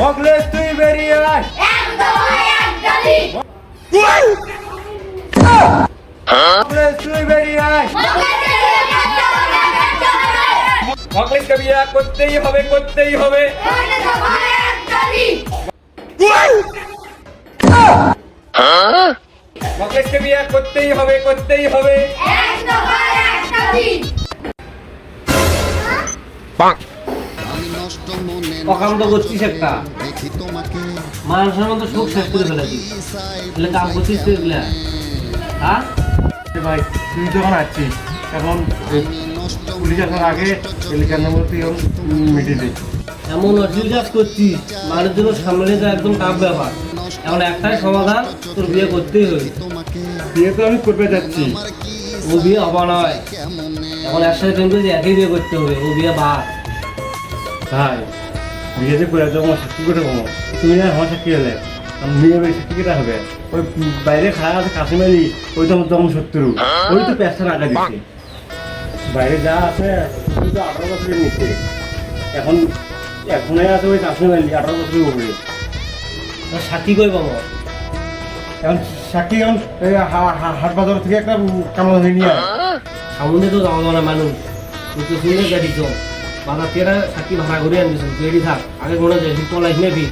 মকলেশ তুই বেরিয়ে আয়। মকলেশ তুই বেরিয়ে আয়। মকলেশকে বিয়ে করতেই হবে, করতেই হবে। মকলেশকে বিয়ে করতেই হবে, করতেই হবে। অকাম তো করছিস একটা মানুষের মতো সুখ শেষ করে ফেলেছিস, তাহলে কাম করছিস তুই এগুলা? হ্যাঁ ভাই তুই যখন আসছিস এখন পুলিশ আসার আগে এলাকার নম্বর তুই মিটিয়ে দে। এমন অশ্লীল কাজ করছিস, মানুষজন সামনে যা একদম টাফ ব্যাপার। এখন একটাই সমাধান, তোর বিয়ে করতেই হবে। বিয়ে তো আমি করতে যাচ্ছি। ও বিয়ে হবা নয়, এখন একসাথে প্রেম করে একই বিয়ে করতে হবে। ও বিয়ে বাদ। ভাই বিয়ে যে করে যাবো সাক্ষী করে কমো, তুমি না আমার সাক্ষী হলে মেয়ে বাড়ি সাক্ষী কেটা হবে? ওই বাইরে খারাপ আছে কাশিমারি, ওই তো দম শত্রু, ওই তো পেঁচটা নাগা দিচ্ছে। বাইরে যা আছে ওই তো 18 বছরের নিচে, এখন এখনই আছে ওই কাশিমারি 18 বছরের উপরে। সাক্ষী কই পাবো? এখন সাক্ষী এখন হাট বাজার থেকে একটা কামড় হয়ে নিয়ে আয়। সামনে তো যাওয়া যাবে না মানুষ, তুই তো শুনে গাড়ি তো বাধা তেরা সাক্ষী ভাড়া করে আনবিস, রেডি থাক। আগে মনে যায় ঠিক পলাইস নেবি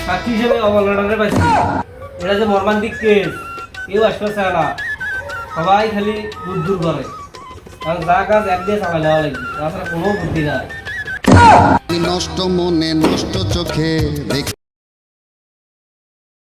সাক্ষী হিসেবে অবলাডারে পাইছি। এটা যে মর্মান্তিক কেস, কেউ আসতে চায় না, সবাই খালি দূর দূর করে। কারণ যা কাজ এক দিয়ে চালাই নেওয়া লাগবে, তাছাড়া কোনো বুদ্ধি নাই। নষ্ট মনে নষ্ট চোখে দেখ